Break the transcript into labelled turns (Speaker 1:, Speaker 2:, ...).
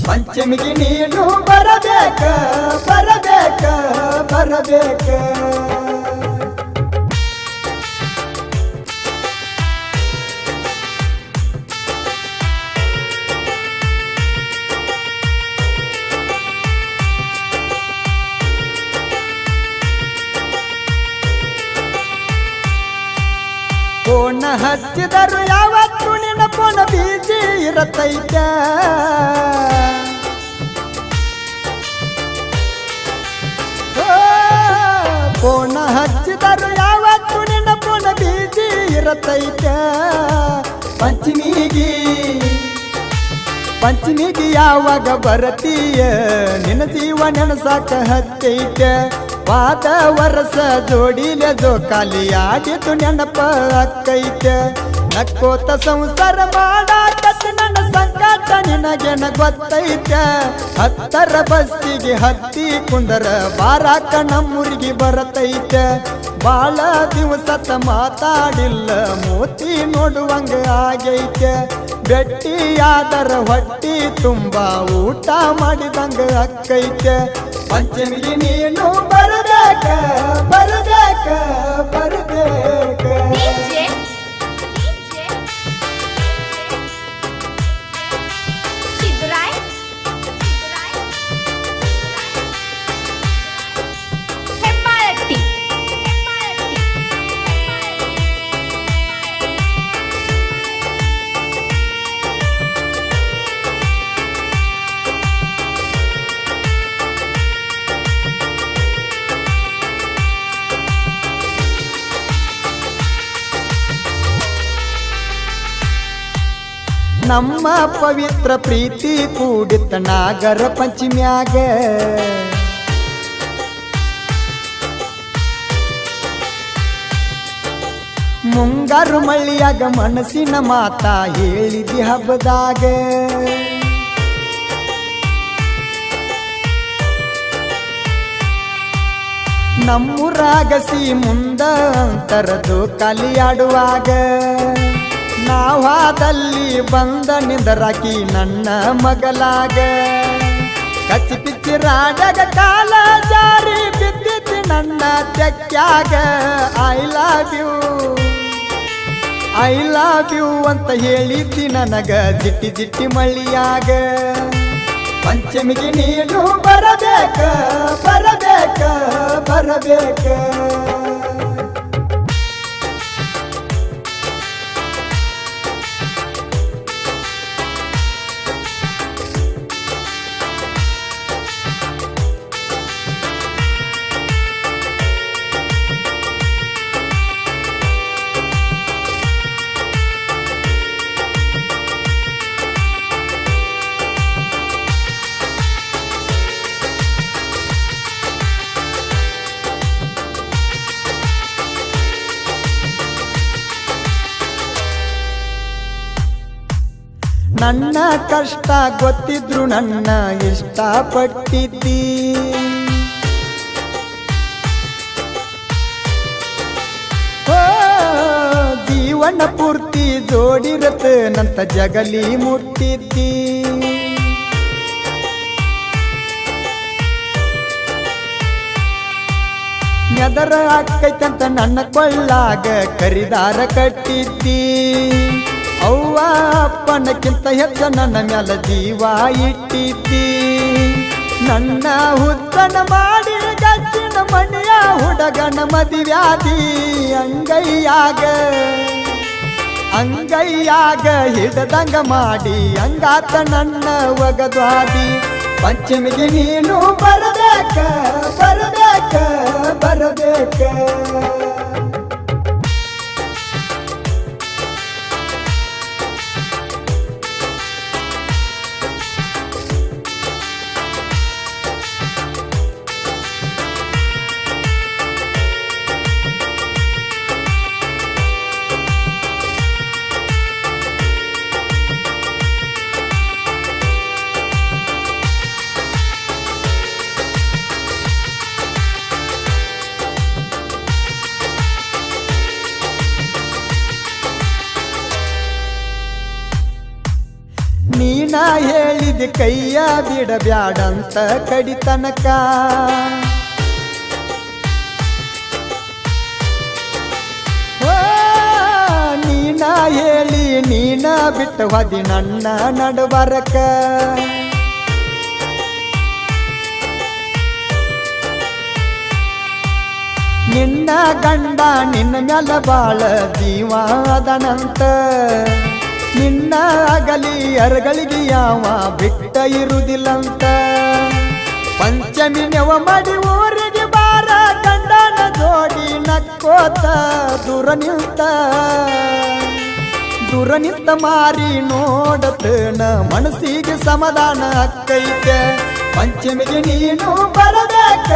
Speaker 1: ಪಂಚಮಿಗೆ ನೀನು ಬರಬೇಕ ಬರಬೇಕ ಬರಬೇಕ ಫೋನ್ ಹಚ್ಚಿದರು ಯಾವತ್ತು ನಿನ್ನ ಫೋನ್ ಬೀಜಿ ಇರತೈತ ಫೋನ್ ಹಚ್ಚಿದರು ಯಾವತ್ತು ನಿನ್ನ ಫೋನ್ ಬೀಜಿ ಇರತೈತ ಪಂಚಮಿಗೆ ಯಾವಾಗ ಬರತೀಯ ನಿನ್ನ ಜೀವ ನೆನಸಾಕ ಹತ್ತೈತ ವಾದ ವರ್ಷ ಜೋಡಿಲೆ ಜೋಕಾಲಿ ಆಡಿತು ನೆನಪ ಅಕ್ಕೈತ ನಕ್ಕೋತ ಸಂಸಾರ ಮಾಡಾಕತ್ ನನ್ನ ಸಂಕಟ ನಿನಗೆನ ಗೊತ್ತೈತ ಹತ್ತರ ಬಸ್ಸಿಗೆ ಹತ್ತಿ ಕುಂದರ ಬಾರಾಕ ನಮ್ಮೂರಿಗೆ ಬರತೈತ ಬಾಳ ದಿವಸತ ಮಾತಾಡಿಲ್ಲ ಮೋತಿ ನೋಡುವಂಗ ಆಗೈತ ಬೆಟ್ಟಿಯಾದರ ಹೊಟ್ಟಿ ತುಂಬಾ ಊಟ ಮಾಡಿದಂಗ ಅಕ್ಕೈತ ಪಂಚಮಿಗೆ ನೀನು ಬರಬೇಕ ಬರಬೇಕ ಬರಬೇಕ ನಮ್ಮ ಪವಿತ್ರ ಪ್ರೀತಿ ಕೂಡಿತ ನಾಗರ ಪಂಚಮ್ಯಾಗ ಮುಂಗಾರು ಮಳ್ಳಿಯಾಗ ಮನಸ್ಸಿನ ಮಾತಾ ಹೇಳಿದಿ ಹಬ್ಬದಾಗ ನಮ್ಮೂರಾಗಸಿ ಮುಂದ ಅಂತರದು ಕಲಿಯಾಡುವಾಗ ನಾವಾದಲ್ಲಿ ಬಂದ ನಿಂದರಾಕಿ ನನ್ನ ಮಗಲಾಗ ಕಚ್ಚಿ ಪಿಚ್ಚಿ ರಾಡಗ ಕಾಲ ಜಾರಿ ಬಿದ್ದಿದ್ದಿ ನನ್ನ ತೆಕ್ಕ್ಯಾಗ ಐ ಲವ್ ಯು ಅಂತ ಹೇಳಿದ್ದಿ ನನಗ ಜಿಟ್ಟಿ ಜಿಟ್ಟಿ ಮಳ್ಳಿಯಾಗ ಪಂಚಮಿಗೆ ನೀನು ಬರಬೇಕ ಬರಬೇಕ ಬರಬೇಕ ನನ್ನ ಕಷ್ಟ ಗೊತ್ತಿದ್ರು ನನ್ನ ಇಷ್ಟಪಟ್ಟಿದ್ದಿ ಜೀವನ ಪೂರ್ತಿ ಜೋಡಿರತನಂತ ಜಗಲಿ ಮುಟ್ಟಿದ್ದಿ ನೆದರ ಆಕೈತಂತ ನನ್ನ ಕೊಳ್ಳಾಗ ಕರಿದಾರ ಕಟ್ಟಿದ್ದಿ ಅವ್ವ ಅಪ್ಪನಕ್ಕಿಂತ ಹೆಚ್ಚ ನನ್ನ ಮ್ಯಾಲ ಜೀವ ಇಟ್ಟಿದ್ದಿ ನನ್ನ ಹುತ್ತನ ಮಾಡಿ ಗಚ್ಚಿನ ಮನೆಯ ಹುಡುಗನ ಮದುವ್ಯಾದಿ ಅಂಗೈಯಾಗ ಹಿಡದಂಗ ಮಾಡಿ ಅಂಗಾತ ನನ್ನ ಒಗದ್ವಾದಿ ಪಂಚಮಿಗೆ ನೀನು ಬರಬೇಕ ಬರಬೇಕ ಬರಬೇಕ ನೀನ ಹೇಳಿದ ಕೈಯ ಬಿಡಬ್ಯಾಡಂತ ಕಡಿತನಕ ನೀನ ಹೇಳಿ ನೀನ ಬಿಟ್ಟು ಹೋದಿ ನನ್ನ ನಡಬರಕ ನಿನ್ನ ಗಂಡ ನಿನ್ನ ಮ್ಯಾಲ ಬಾಳ ಜೀವ ಅದನಂತ ನಿನ್ನ ಅಗಲಿ ಅರಗಳಿಗೆ ಯಾವ ಬಿಟ್ಟ ಇರುವುದಿಲ್ಲಂತ ಪಂಚಮಿ ನೆವ ಮಾಡಿ ಊರಿಗೆ ಬಾರ ಗಂಡನ ಜೋಡಿ ನಕ್ಕೋತ ದೂರ ನಿಂತ ಮಾರಿ ನೋಡತನ ಮನಸ್ಸಿಗೆ ಸಮಾಧಾನ ಅಕ್ಕೈತೆ ಪಂಚಮಿಗೆ ನೀನು ಬರಬೇಕ